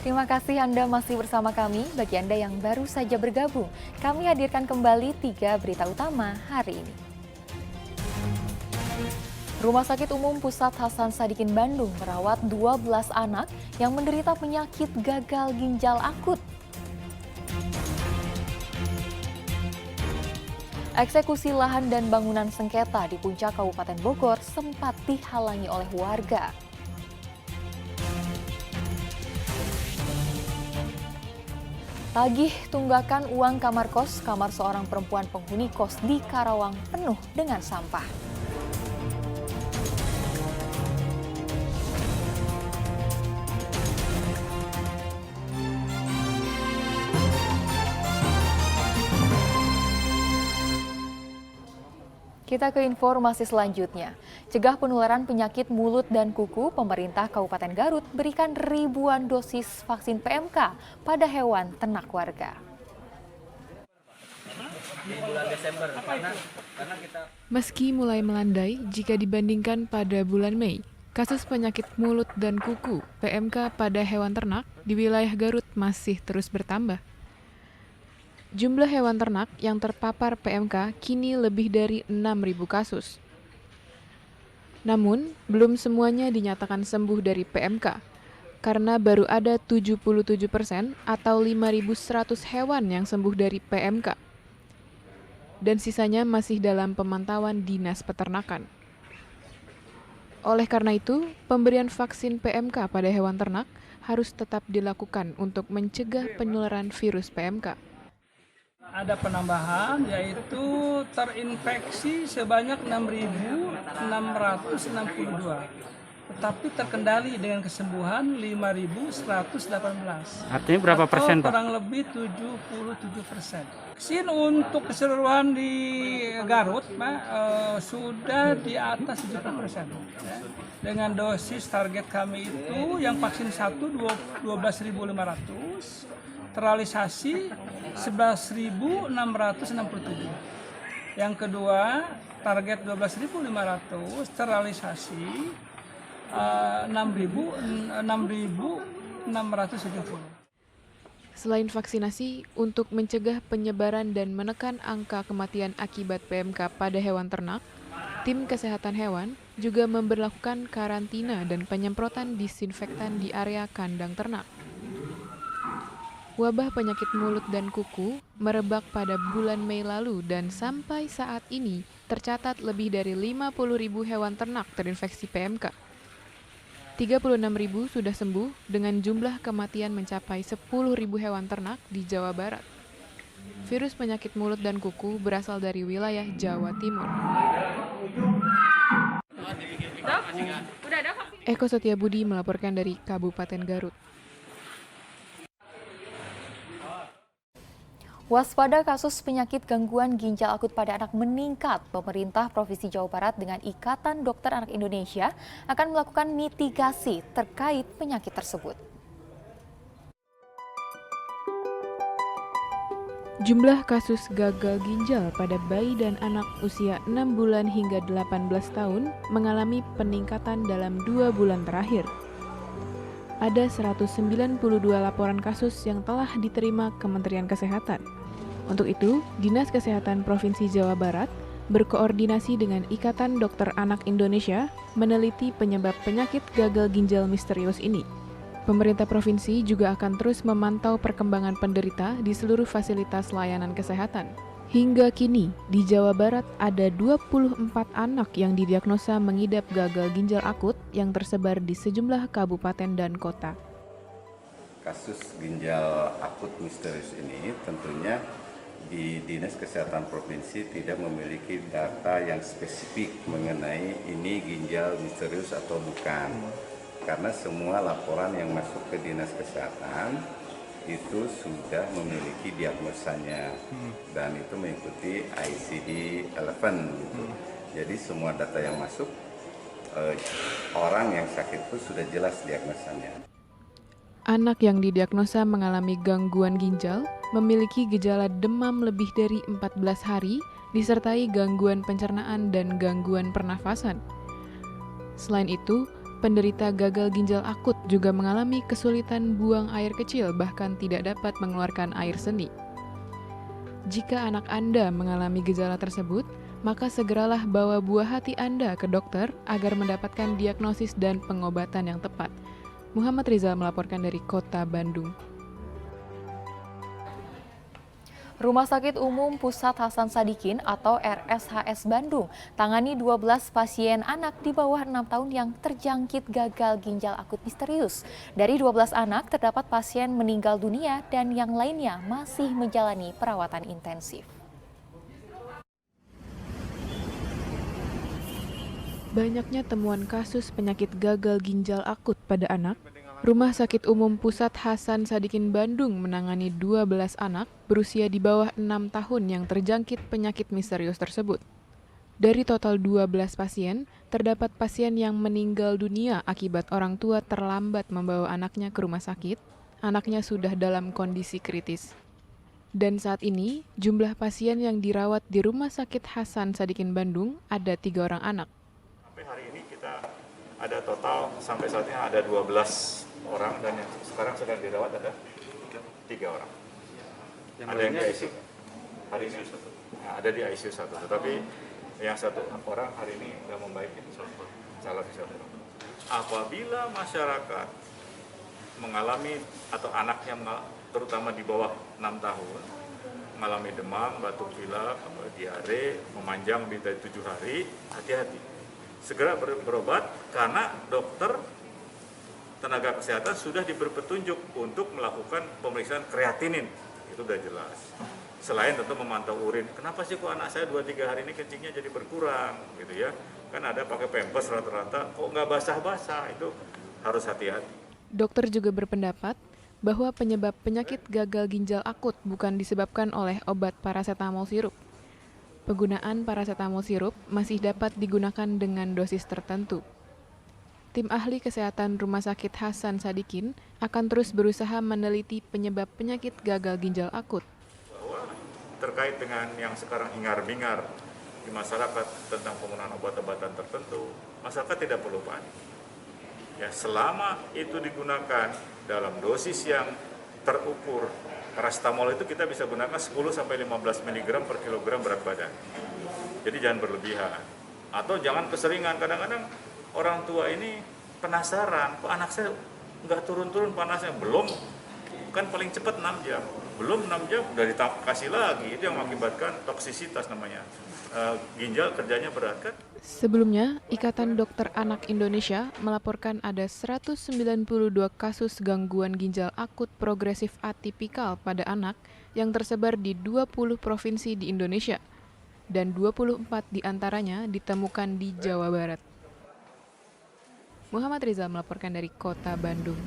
Terima kasih Anda masih bersama kami. Bagi Anda yang baru saja bergabung, kami hadirkan kembali 3 berita utama hari ini. Rumah Sakit Umum Pusat Hasan Sadikin Bandung merawat 12 anak yang menderita penyakit gagal ginjal akut. Eksekusi lahan dan bangunan sengketa di puncak Kabupaten Bogor sempat dihalangi oleh warga. Tagih tunggakan uang kamar seorang perempuan penghuni kos di Karawang penuh dengan sampah. Kita ke informasi selanjutnya. Cegah penularan penyakit mulut dan kuku, pemerintah Kabupaten Garut berikan ribuan dosis vaksin PMK pada hewan ternak warga. Meski mulai melandai jika dibandingkan pada bulan Mei, kasus penyakit mulut dan kuku PMK pada hewan ternak di wilayah Garut masih terus bertambah. Jumlah hewan ternak yang terpapar PMK kini lebih dari 6.000 kasus. Namun, belum semuanya dinyatakan sembuh dari PMK, karena baru ada 77% atau 5.100 hewan yang sembuh dari PMK. Dan sisanya masih dalam pemantauan Dinas Peternakan. Oleh karena itu, pemberian vaksin PMK pada hewan ternak harus tetap dilakukan untuk mencegah penularan virus PMK. Ada penambahan, yaitu terinfeksi sebanyak 6.662, tetapi terkendali dengan kesembuhan 5.118. Artinya berapa persen, Pak? Kurang lebih 77%. Vaksin untuk keseluruhan di Garut, Pak, sudah di atas 70%. Ya. Dengan dosis target kami itu, yang vaksin 1 12.500, terrealisasi 11.667. Yang kedua, target 12.500, terrealisasi 6.670. Selain vaksinasi, untuk mencegah penyebaran dan menekan angka kematian akibat PMK pada hewan ternak, tim kesehatan hewan juga memberlakukan karantina dan penyemprotan disinfektan di area kandang ternak. Wabah penyakit mulut dan kuku merebak pada bulan Mei lalu dan sampai saat ini tercatat lebih dari 50.000 hewan ternak terinfeksi PMK. 36.000 sudah sembuh dengan jumlah kematian mencapai 10.000 hewan ternak di Jawa Barat. Virus penyakit mulut dan kuku berasal dari wilayah Jawa Timur. Eko Setiabudi melaporkan dari Kabupaten Garut. Waspada kasus penyakit gangguan ginjal akut pada anak meningkat, pemerintah Provinsi Jawa Barat dengan Ikatan Dokter Anak Indonesia akan melakukan mitigasi terkait penyakit tersebut. Jumlah kasus gagal ginjal pada bayi dan anak usia 6 bulan hingga 18 tahun mengalami peningkatan dalam 2 bulan terakhir. Ada 192 laporan kasus yang telah diterima Kementerian Kesehatan. Untuk itu, Dinas Kesehatan Provinsi Jawa Barat berkoordinasi dengan Ikatan Dokter Anak Indonesia meneliti penyebab penyakit gagal ginjal misterius ini. Pemerintah provinsi juga akan terus memantau perkembangan penderita di seluruh fasilitas layanan kesehatan. Hingga kini, di Jawa Barat ada 24 anak yang didiagnosa mengidap gagal ginjal akut yang tersebar di sejumlah kabupaten dan kota. Kasus ginjal akut misterius ini tentunya di Dinas Kesehatan Provinsi tidak memiliki data yang spesifik mengenai ini ginjal misterius atau bukan. Karena semua laporan yang masuk ke Dinas Kesehatan itu sudah memiliki diagnosanya dan itu mengikuti ICD-11 gitu. Jadi semua data yang masuk orang yang sakit itu sudah jelas diagnosanya. Anak yang didiagnosa mengalami gangguan ginjal memiliki gejala demam lebih dari 14 hari disertai gangguan pencernaan dan gangguan pernafasan. Selain itu, penderita gagal ginjal akut juga mengalami kesulitan buang air kecil, bahkan tidak dapat mengeluarkan air seni. Jika anak Anda mengalami gejala tersebut, maka segeralah bawa buah hati Anda ke dokter agar mendapatkan diagnosis dan pengobatan yang tepat. Muhammad Rizal melaporkan dari Kota Bandung. Rumah Sakit Umum Pusat Hasan Sadikin atau RSHS Bandung tangani 12 pasien anak di bawah 6 tahun yang terjangkit gagal ginjal akut misterius. Dari 12 anak terdapat pasien meninggal dunia dan yang lainnya masih menjalani perawatan intensif. Banyaknya temuan kasus penyakit gagal ginjal akut pada anak, Rumah Sakit Umum Pusat Hasan Sadikin Bandung menangani 12 anak berusia di bawah 6 tahun yang terjangkit penyakit misterius tersebut. Dari total 12 pasien, terdapat pasien yang meninggal dunia akibat orang tua terlambat membawa anaknya ke rumah sakit. Anaknya sudah dalam kondisi kritis. Dan saat ini, jumlah pasien yang dirawat di Rumah Sakit Hasan Sadikin Bandung ada 3 orang anak. Sampai hari ini kita ada total sampai saat ini ada 12 orang dan yang sekarang sedang dirawat ada 3 orang. Ada yang di ICU hari ini ada di ICU 1, tetapi yang 1 orang hari ini sudah membaik, salah satu. Apabila masyarakat mengalami atau anaknya terutama di bawah 6 tahun mengalami demam, batuk pilek, diare, memanjang lebih dari 7 hari, hati-hati. Segera berobat karena dokter tenaga kesehatan sudah diberi petunjuk untuk melakukan pemeriksaan kreatinin, itu sudah jelas. Selain tentu memantau urin, kenapa sih kok anak saya 2-3 hari ini kencingnya jadi berkurang, gitu ya? Kan ada pakai pampers rata-rata, kok nggak basah-basah, itu harus hati-hati. Dokter juga berpendapat bahwa penyebab penyakit gagal ginjal akut bukan disebabkan oleh obat parasetamol sirup. Penggunaan parasetamol sirup masih dapat digunakan dengan dosis tertentu. Tim ahli kesehatan Rumah Sakit Hasan Sadikin akan terus berusaha meneliti penyebab penyakit gagal ginjal akut. Bahwa terkait dengan yang sekarang hingar-bingar di masyarakat tentang penggunaan obat-obatan tertentu, masyarakat tidak perlu panik. Ya, selama itu digunakan dalam dosis yang terukur, paracetamol itu kita bisa gunakan 10-15 mg per kilogram berat badan. Jadi jangan berlebihan. Atau jangan keseringan, kadang-kadang orang tua ini penasaran, kok anak saya nggak turun-turun panasnya, belum, kan paling cepat 6 jam, belum 6 jam udah dikasih lagi, itu yang mengakibatkan toksisitas namanya, ginjal kerjanya berat kan. Sebelumnya, Ikatan Dokter Anak Indonesia melaporkan ada 192 kasus gangguan ginjal akut progresif atipikal pada anak yang tersebar di 20 provinsi di Indonesia, dan 24 diantaranya ditemukan di Jawa Barat. Muhammad Rizal melaporkan dari Kota Bandung.